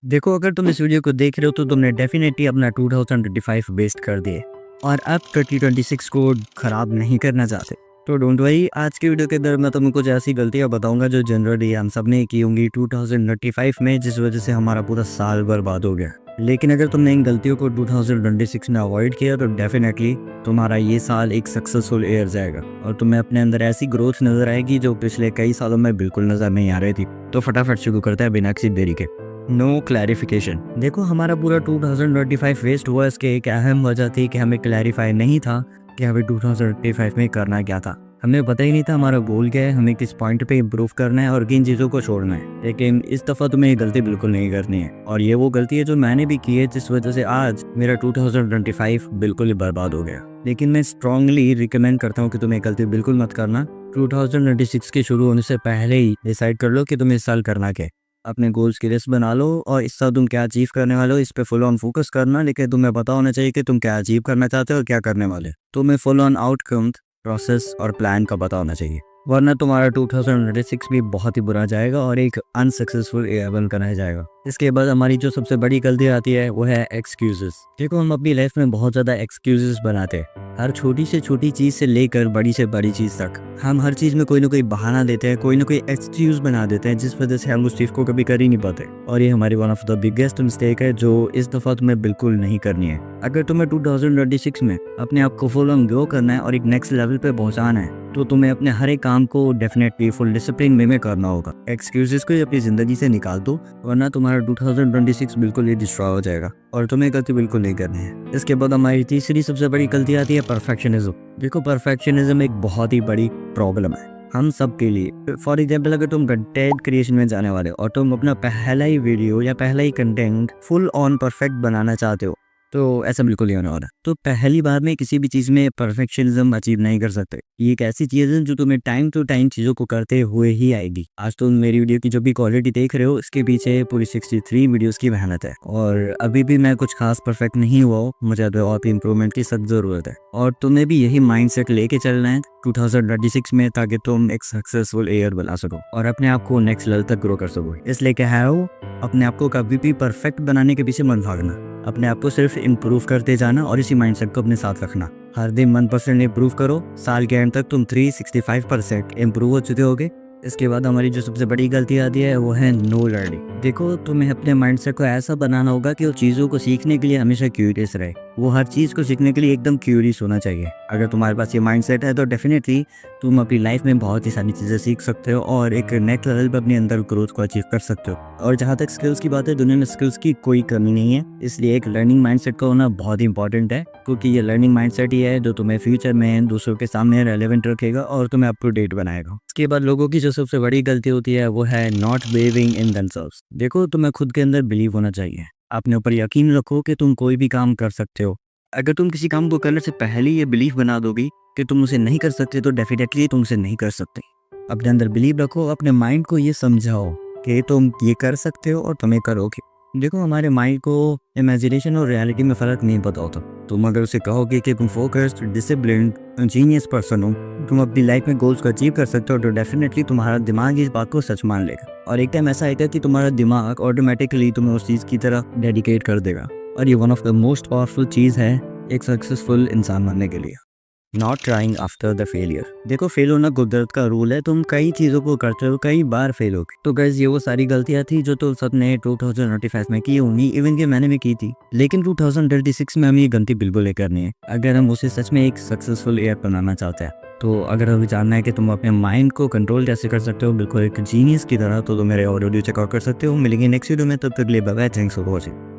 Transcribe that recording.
देखो, अगर तुम इस वीडियो को देख रहे हो तो तुमने डेफिनेटली अपना 2025 वेस्ट कर दिए और अब 2026 को खराब नहीं करना चाहते। तो डोंट वरी, आज की वीडियो के अंदर मैं तुम्हें कुछ ऐसी गलतियां बताऊंगा जो जनरली हम सब ने की होंगी 2025 में, जिस वजह से हमारा पूरा साल बर्बाद हो गया। लेकिन अगर तुमने इन गलतियों को 2026 में अवॉइड किया तो डेफिनेटली तुम्हारा ये साल एक सक्सेसफुल ईयर जाएगा और तुम्हें अपने अंदर ऐसी ग्रोथ नजर आएगी जो पिछले कई सालों में बिल्कुल नजर नहीं आ रही थी। तो फटाफट शुरू करते हैं बिना किसी देरी के। No clarification. देखो, हमारा पूरा 2025 वेस्ट हुआ। इसके एक अहम वजह थी कि हमें क्लैरिफाई नहीं था कि हमें 2025 में करना क्या था। हमें पता ही नहीं था हमारा गोल क्या है, हमें किस पॉइंट पे इम्प्रूव करना है और किन चीज़ों को छोड़ना है। लेकिन इस दफ़ा तुम्हें ये गलती बिल्कुल नहीं करनी है और ये वो गलती है जो मैंने भी की है, जिस वजह से आज मेरा 2025 बिल्कुल ही बर्बाद हो गया। लेकिन मैं स्ट्रांगली रिकमेंड करता हूँ कि तुम ये गलती बिल्कुल मत करना। 2026 के शुरू होने से पहले ही डिसाइड कर लो कि तुम्हें इस साल करना क्या है। अपने गोल्स की लिस्ट बना लो और इस साल तुम क्या अचीव करने वाले हो इस पे फुल ऑन फोकस करना। लेकिन तुम्हें पता होना चाहिए कि तुम क्या अचीव करना चाहते हो और क्या करने वाले हो। तुम्हें फुल ऑन आउटकम, प्रोसेस और प्लान का पता होना चाहिए, वरना तुम्हारा 2026 भी बहुत ही बुरा जाएगा और एक अनसक्सेसफुल ईयर बनकर रह जाएगा। इसके बाद हमारी जो सबसे बड़ी गलती आती है वो है एक्सक्यूजेस। देखो, हम अपनी लाइफ में बहुत ज़्यादा एक्सक्यूजेस बनाते हैं। हर छोटी से छोटी चीज़ से लेकर बड़ी से बड़ी चीज़ तक हम हर चीज़ में कोई ना कोई बहाना देते हैं, कोई ना कोई एक्सक्यूज बना देते हैं, जिस वजह से हम उस चीज़ को कभी कर ही नहीं पाते। और ये हमारी one of the biggest mistake है जो इस दफ़ा तुम्हें बिल्कुल नहीं करनी है। अगर तुम्हें 2026 में अपने आप को फुल ऑन ग्रो करना है और एक नेक्स्ट लेवल पे पहुंचाना है तो तुम्हें अपने हर एक काम को डेफिनेटली फुल डिसिप्लिन में करना होगा। एक्सक्यूजेस को अपनी ज़िंदगी से निकाल दो, वरना तुम्हारा 2026 बिल्कुल ही डिस्ट्रॉय हो जाएगा और तुम्हें गलती बिल्कुल नहीं करनी है। इसके बाद हमारी तीसरी सबसे बड़ी गलती आती है परफेक्शनिज्म। देखो, परफेक्शनिज्म एक बहुत ही बड़ी प्रॉब्लम है हम सब के लिए। फॉर एग्जाम्पल, अगर तुम कंटेंट क्रिएशन में जाने वाले हो और तुम अपना पहला ही वीडियो या पहला ही कंटेंट फुल ऑन परफेक्ट बनाना चाहते हो तो ऐसा बिल्कुल नहीं होने वाला। तो पहली बार में किसी भी चीज़ में परफेक्शनिज्म अचीव नहीं कर सकते। ये एक ऐसी चीज़ है जो तुम्हें टाइम टू टाइम चीज़ों को करते हुए ही आएगी। आज तुम मेरी वीडियो की जो भी क्वालिटी देख रहे हो, इसके पीछे पूरी 63 वीडियोस की मेहनत है और अभी भी मैं कुछ खास परफेक्ट नहीं हुआ हूँ। मुझे अभी और भी इंप्रूवमेंट की सख्त ज़रूरत है और तुम्हें भी यही माइंडसेट लेके चलना है 2026 में, ताकि तुम एक सक्सेसफुल ईयर बना सको और अपने आप को नेक्स्ट लेवल तक ग्रो कर सको। इसलिए क्या है, वो अपने आप को कभी भी परफेक्ट बनाने के पीछे मत भागना। अपने आप को सिर्फ इम्प्रूव करते जाना और इसी माइंडसेट को अपने साथ रखना। हर दिन 1% इम्प्रूव करो। साल के एंड तक तुम 365% इम्प्रूव हो चुके होगे। इसके बाद हमारी जो सबसे बड़ी गलती आती है वो है नो लर्निंग। देखो, तुम्हें अपने माइंडसेट को ऐसा बनाना होगा कि वो चीज़ों को सीखने के लिए हमेशा क्यूरियस रहे। वो हर चीज़ को सीखने के लिए एकदम क्यूरियस होना चाहिए। अगर तुम्हारे पास ये माइंडसेट है तो डेफिनेटली तुम अपनी लाइफ में बहुत ही सारी चीज़ें सीख सकते हो और एक नेक्स्ट लेवल पर अपने अंदर ग्रोथ को अचीव कर सकते हो। और जहाँ तक स्किल्स की बात है, दुनिया में स्किल्स की कोई कमी नहीं है। इसलिए एक लर्निंग माइंडसेट का होना बहुत ही इंपॉर्टेंट है, क्योंकि ये लर्निंग माइंडसेट ही है जो तुम्हें फ्यूचर में दूसरों के सामने रेलेवेंट रखेगा और तुम्हें अप टू डेट बनाएगा। इसके बाद लोगों की जो सबसे बड़ी गलती होती है वो है नॉट बिलीविंग इन देमसेल्व्स। देखो, तुम्हें खुद के अंदर बिलीव होना चाहिए। अपने ऊपर यकीन रखो कि तुम कोई भी काम कर सकते हो। अगर तुम किसी काम को करने से पहले ये बिलीव बना दोगी कि तुम उसे नहीं कर सकते तो डेफिनेटली तुम उसे नहीं कर सकते। अपने अंदर बिलीव रखो, अपने माइंड को ये समझाओ कि तुम ये कर सकते हो और तुम ये करोगे। देखो, हमारे माइंड को इमेजिनेशन और रियलिटी में फ़र्क नहीं पता होता। तुम अगर उसे कहोगे कि तुम फोकस्ड, डिसिप्लिन्ड, जीनियस पर्सन हो, तुम अपनी लाइफ में गोल्स को अचीव कर सकते हो, तो डेफिनेटली तुम्हारा दिमाग इस बात को सच मान लेगा और एक टाइम ऐसा आएगा कि तुम्हारा दिमाग ऑटोमेटिकली तुम्हें उस चीज़ की तरफ डेडिकेट कर देगा। और ये one of the most powerful चीज़ है एक सक्सेसफुल इंसान बनने के लिए। Not trying after the failure. देखो, फेल होना कुदरत का रूल है। तुम कई चीज़ों को करते हो, कई बार फेल हो गए। तो गाइस, ये वो सारी गलतियाँ थी जो तुम सबने 2025 में की होंगी, इवन कि मैंने भी की थी। लेकिन 2026 में हमें ये गलती बिल्कुल नहीं करनी है अगर हम उसे सच में एक सक्सेसफुल ईयर बनाना चाहते हैं। तो अगर हमें जानना है कि तुम अपने माइंड को कंट्रोल कैसे कर सकते हो बिल्कुल एक जीनियस की तरह, तो मेरे ऑडियो चेकआउट कर सकते हो। मिलेंगे नेक्स्ट वीडियो में, तब तक के लिए bye bye, thanks for watching.